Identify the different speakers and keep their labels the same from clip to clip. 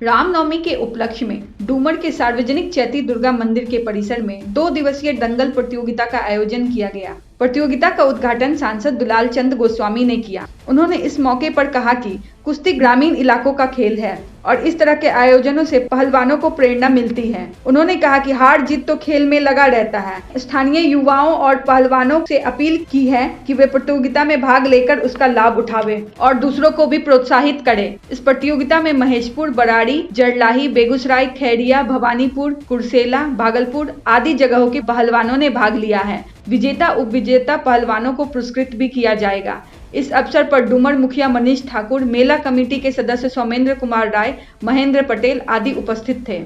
Speaker 1: रामनवमी के उपलक्ष्य में डूमर के सार्वजनिक चैती दुर्गा मंदिर के परिसर में 2 दिवसीय दंगल प्रतियोगिता का आयोजन किया गया। प्रतियोगिता का उद्घाटन सांसद दुलाल चंद गोस्वामी ने किया। उन्होंने इस मौके पर कहा कि कुश्ती ग्रामीण इलाकों का खेल है और इस तरह के आयोजनों से पहलवानों को प्रेरणा मिलती है। उन्होंने कहा कि हार जीत तो खेल में लगा रहता है। स्थानीय युवाओं और पहलवानों से अपील की है कि वे प्रतियोगिता में भाग लेकर उसका लाभ उठावे और दूसरों को भी प्रोत्साहित करें। इस प्रतियोगिता में महेशपुर, बराड़ी, जरलाही, बेगूसराय, खैरिया, भवानीपुर, कुर्सेला, भागलपुर आदि जगहों के पहलवानों ने भाग लिया है। विजेता उप विजेता पहलवानों को पुरस्कृत भी किया जाएगा। इस अवसर पर डूमर मुखिया मनीष ठाकुर, मेला कमेटी के सदस्य सौमेंद्र कुमार राय, महेंद्र पटेल आदि उपस्थित थे।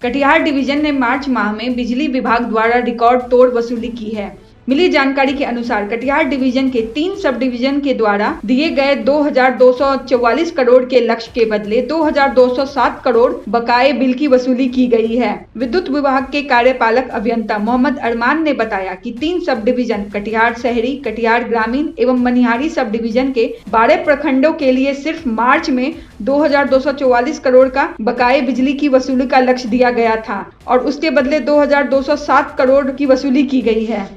Speaker 1: कटिहार डिवीजन ने मार्च माह में बिजली विभाग द्वारा रिकॉर्ड तोड़ वसूली की है। मिली जानकारी के अनुसार कटिहार डिवीजन के 3 सब डिवीजन के द्वारा दिए गए 2244 करोड़ के लक्ष्य के बदले 2207 करोड़ बकाये बिल की वसूली की गई है। विद्युत विभाग के कार्यपालक अभियंता मोहम्मद अरमान ने बताया कि 3 सब डिवीजन कटिहार शहरी, कटिहार ग्रामीण एवं मनिहारी सब डिवीजन के 12 प्रखंडों के लिए सिर्फ मार्च में 2244 करोड़ का बकाये बिजली की वसूली का लक्ष्य दिया गया था और उसके बदले 2207 करोड़ की वसूली की गई है।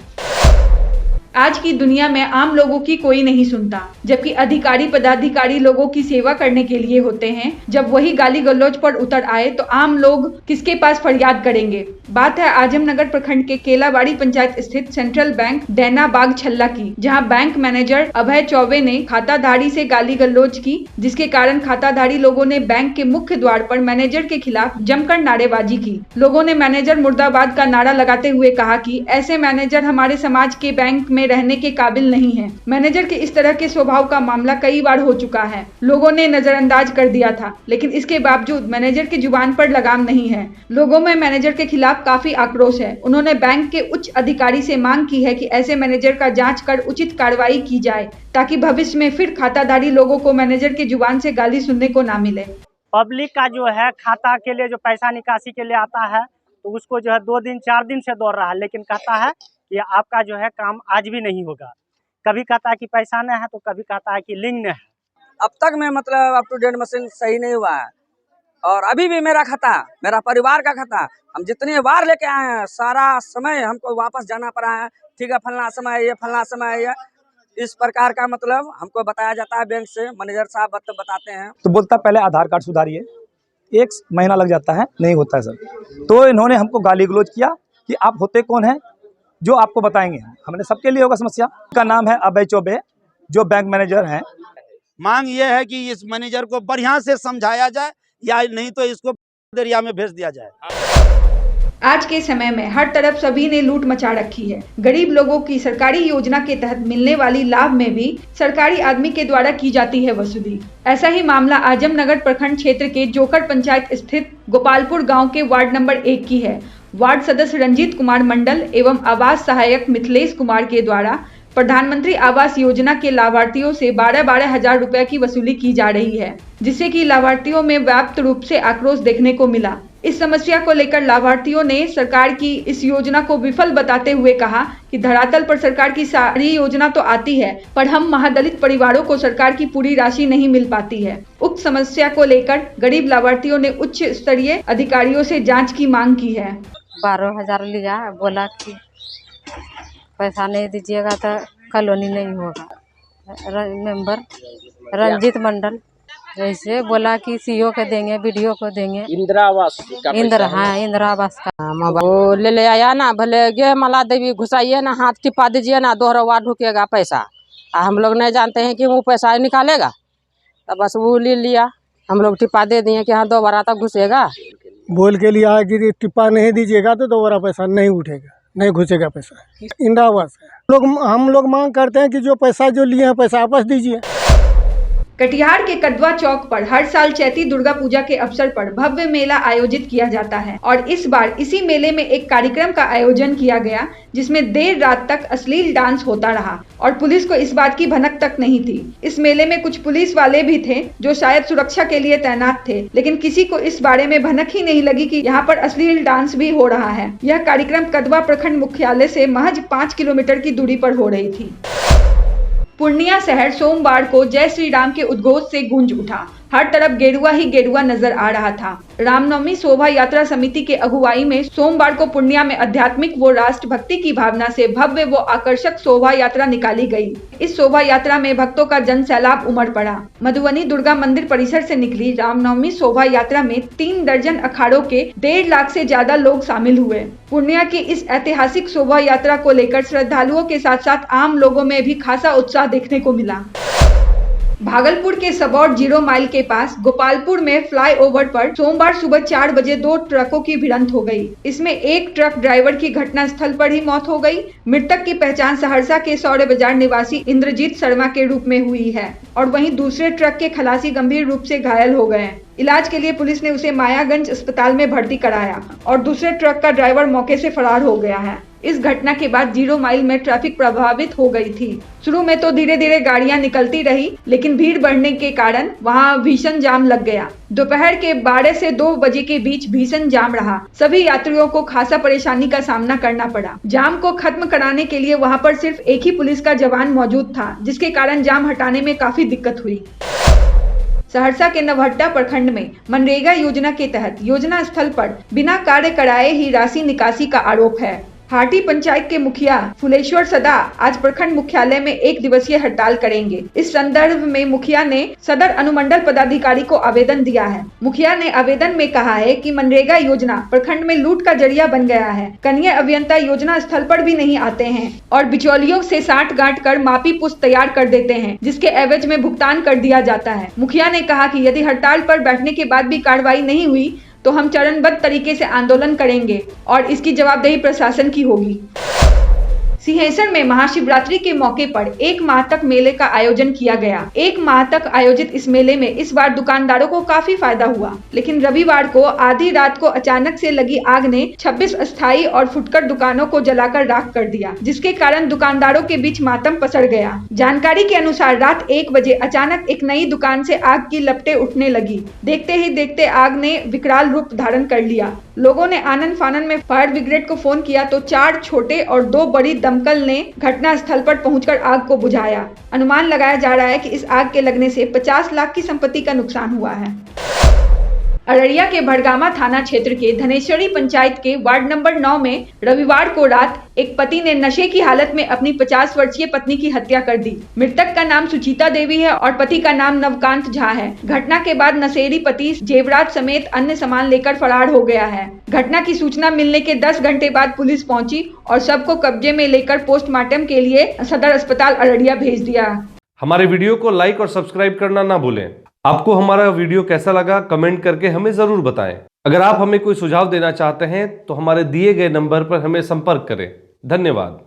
Speaker 1: आज की दुनिया में आम लोगों की कोई नहीं सुनता, जबकि अधिकारी पदाधिकारी लोगों की सेवा करने के लिए होते हैं। जब वही गाली गलौज पर उतर आए तो आम लोग किसके पास फरियाद करेंगे। बात है आजमनगर प्रखंड के केलावाड़ी पंचायत स्थित सेंट्रल बैंक डैना बाग छल्ला की, जहां बैंक मैनेजर अभय चौबे ने खाताधारी से गाली गलौज की, जिसके कारण खाताधारी लोगों ने बैंक के मुख्य द्वार पर मैनेजर के खिलाफ जमकर नारेबाजी की। लोगों ने मैनेजर मुर्दाबाद का नारा लगाते हुए कहा कि ऐसे मैनेजर हमारे समाज के बैंक में रहने के काबिल नहीं है। मैनेजर के इस तरह के स्वभाव का मामला कई बार हो चुका है। लोगों ने नजरअंदाज कर दिया था, लेकिन इसके बावजूद मैनेजर की जुबान पर लगाम नहीं है। लोगों में मैनेजर के खिलाफ काफी आक्रोश है। उन्होंने बैंक के उच्च अधिकारी से मांग की है कि ऐसे मैनेजर का जांच कर उचित कार्रवाई की जाए, ताकि भविष्य में फिर खाताधारी लोगों को मैनेजर की जुबान से गाली सुनने को ना मिले।
Speaker 2: पब्लिक का जो है खाता के लिए जो पैसा निकासी के लिए आता है तो उसको जो है 2 दिन 4 दिन से दौड़ रहा है, लेकिन कहता है कि आपका जो है काम आज भी नहीं होगा। कभी कहता है कि पैसा नहीं है तो कभी कहता है कि लिंक नहीं है।
Speaker 3: अब तक में मतलब अप टू डेट मशीन सही नहीं हुआ है और अभी भी मेरा खाता, मेरा परिवार का खाता, हम जितनी बार लेके आए हैं सारा समय हमको वापस जाना पड़ा है। ठीक है, फलना समय ये, फलना समय ये, इस प्रकार का मतलब हमको बताया जाता है बैंक से। मैनेजर साहब बताते हैं
Speaker 4: तो बोलता पहले आधार कार्ड सुधारिए, 1 महीना लग जाता है, नहीं होता है सर। तो इन्होंने हमको गाली गलौज किया कि आप होते कौन हैं जो आपको बताएंगे। हमने सबके लिए होगा समस्या। का नाम है अभय चौबे, जो बैंक मैनेजर हैं।
Speaker 5: मांग ये है कि इस मैनेजर को बढ़िया से समझाया जाए या नहीं तो इसको दरिया में भेज दिया जाए।
Speaker 1: आज के समय में हर तरफ सभी ने लूट मचा रखी है। गरीब लोगों की सरकारी योजना के तहत मिलने वाली लाभ में भी सरकारी आदमी के द्वारा की जाती है वसूली। ऐसा ही मामला आजमनगर प्रखंड क्षेत्र के जोकर पंचायत स्थित गोपालपुर गांव के वार्ड नंबर 1 की है। वार्ड सदस्य रंजीत कुमार मंडल एवं आवास सहायक मिथिलेश कुमार के द्वारा प्रधानमंत्री आवास योजना के लाभार्थियों से 12-12 हजार रुपए की वसूली की जा रही है, जिससे कि लाभार्थियों में व्यापक रूप से आक्रोश देखने को मिला। इस समस्या को लेकर लाभार्थियों ने सरकार की इस योजना को विफल बताते हुए कहा कि धरातल पर सरकार की सारी योजना तो आती है, पर हम महादलित परिवारों को सरकार की पूरी राशि नहीं मिल पाती है। उक्त समस्या को लेकर गरीब लाभार्थियों ने उच्च स्तरीय अधिकारियों से जाँच की मांग की है।
Speaker 6: 12,000 लिया, बोला कि पैसा नहीं दीजिएगा तो कॉलोनी नहीं होगा। मेंबर रंजीत मंडल जैसे बोला कि सीओ को देंगे, बीडीओ को देंगे, इंदिरा आवास का
Speaker 7: वो ले आया ना, भले गे मला देवी घुसाइए ना, हाथ टिपा दीजिए ना, दोहरा ढुकेगा पैसा। हम लोग नहीं जानते हैं कि वो पैसा निकालेगा, तो बस वो ले लिया, हम लोग टिपा दे दिए कि हाँ दोबारा तक घुसेगा।
Speaker 8: बोल के लिया कि टिप्पा नहीं दीजिएगा तो दोबारा पैसा नहीं उठेगा, नहीं घुसेगा पैसा। इंदिरा आवास है। हम लोग मांग करते हैं कि जो पैसा जो लिए हैं पैसा वापस दीजिए।
Speaker 1: कटिहार के कदवा चौक पर हर साल चैती दुर्गा पूजा के अवसर पर भव्य मेला आयोजित किया जाता है और इस बार इसी मेले में एक कार्यक्रम का आयोजन किया गया, जिसमें देर रात तक अश्लील डांस होता रहा और पुलिस को इस बात की भनक तक नहीं थी। इस मेले में कुछ पुलिस वाले भी थे जो शायद सुरक्षा के लिए तैनात थे, लेकिन किसी को इस बारे में भनक ही नहीं लगी कि यहाँ पर अश्लील डांस भी हो रहा है। यह कार्यक्रम कदवा प्रखंड मुख्यालय से महज 5 किलोमीटर की दूरी पर हो रही थी। पूर्णिया शहर सोमवार को जय श्री राम के उद्घोष से गूंज उठा। हर तरफ गेरुआ ही गेरुआ नजर आ रहा था। रामनवमी शोभा यात्रा समिति के अगुवाई में सोमवार को पूर्णिया में आध्यात्मिक व राष्ट्रभक्ति की भावना से भव्य व आकर्षक शोभा यात्रा निकाली गई। इस शोभा यात्रा में भक्तों का जन सैलाब उमड़ पड़ा। मधुबनी दुर्गा मंदिर परिसर से निकली रामनवमी शोभा यात्रा में 3 दर्जन अखाड़ों के 1.5 लाख से ज्यादा लोग शामिल हुए। पूर्णिया की इस ऐतिहासिक शोभा यात्रा को लेकर श्रद्धालुओं के साथ साथ आम लोगों में भी खासा उत्साह देखने को मिला। भागलपुर के सबौर 0 माइल के पास गोपालपुर में फ्लाईओवर पर सोमवार सुबह 4 बजे 2 ट्रकों की भिड़ंत हो गई। इसमें एक ट्रक ड्राइवर की घटनास्थल पर ही मौत हो गई। मृतक की पहचान सहरसा के सौर्य बाजार निवासी इंद्रजीत शर्मा के रूप में हुई है और वहीं दूसरे ट्रक के खलासी गंभीर रूप से घायल हो गए। इलाज के लिए पुलिस ने उसे मायागंज अस्पताल में भर्ती कराया और दूसरे ट्रक का ड्राइवर मौके से फरार हो गया है। इस घटना के बाद 0 माइल में ट्रैफिक प्रभावित हो गई थी। शुरू में तो धीरे धीरे गाड़ियां निकलती रही, लेकिन भीड़ बढ़ने के कारण वहां भीषण जाम लग गया। दोपहर के 12 से 2 बजे के बीच भीषण जाम रहा। सभी यात्रियों को खासा परेशानी का सामना करना पड़ा। जाम को खत्म कराने के लिए वहां पर सिर्फ एक ही पुलिस का जवान मौजूद था, जिसके कारण जाम हटाने में काफी दिक्कत हुई। सहरसा के नवहट्टा प्रखंड में मनरेगा योजना के तहत योजना स्थल पर बिना कार्य कराए ही राशि निकासी का आरोप है। हाटी पंचायत के मुखिया फुलेश्वर सदा आज प्रखंड मुख्यालय में 1 दिवसीय हड़ताल करेंगे। इस संदर्भ में मुखिया ने सदर अनुमंडल पदाधिकारी को आवेदन दिया है। मुखिया ने आवेदन में कहा है कि मनरेगा योजना प्रखंड में लूट का जरिया बन गया है। कनीय अभियंता योजना स्थल पर भी नहीं आते हैं और बिचौलियों से साठ गांठ कर मापी पुस्त तैयार कर देते हैं, जिसके एवज में भुगतान कर दिया जाता है। मुखिया ने कहा कि यदि हड़ताल पर बैठने के बाद भी कार्रवाई नहीं हुई तो हम चरणबद्ध तरीके से आंदोलन करेंगे और इसकी जवाबदेही प्रशासन की होगी। सिंहेश्वर में महाशिवरात्रि के मौके पर 1 माह तक मेले का आयोजन किया गया। 1 माह तक आयोजित इस मेले में इस बार दुकानदारों को काफी फायदा हुआ, लेकिन रविवार को आधी रात को अचानक से लगी आग ने 26 अस्थायी और फुटकर दुकानों को जलाकर राख कर दिया, जिसके कारण दुकानदारों के बीच मातम पसर गया। जानकारी के अनुसार रात 1 बजे अचानक एक नई दुकान से आग की लपटें उठने लगी। देखते ही देखते आग ने विकराल रूप धारण कर लिया। लोगों ने आनन फानन में फायर ब्रिगेड को फोन किया तो 4 छोटे और 2 बड़ी दमकल ने घटना स्थल पर पहुंचकर आग को बुझाया। अनुमान लगाया जा रहा है कि इस आग के लगने से 50 लाख की संपत्ति का नुकसान हुआ है। अररिया के भड़गामा थाना क्षेत्र के धनेश्वरी पंचायत के वार्ड नंबर 9 में रविवार को रात एक पति ने नशे की हालत में अपनी 50 वर्षीय पत्नी की हत्या कर दी। मृतक का नाम सुचिता देवी है और पति का नाम नवकांत झा है। घटना के बाद नशेड़ी पति जेवरात समेत अन्य सामान लेकर फरार हो गया है। घटना की सूचना मिलने के 10 घंटे बाद पुलिस पहुंची और शव को कब्जे में लेकर पोस्टमार्टम के लिए सदर अस्पताल अररिया भेज दिया।
Speaker 9: हमारे वीडियो को लाइक और सब्सक्राइब करना ना भूलें। आपको हमारा वीडियो कैसा लगा कमेंट करके हमें जरूर बताएं। अगर आप हमें कोई सुझाव देना चाहते हैं तो हमारे दिए गए नंबर पर हमें संपर्क करें। धन्यवाद।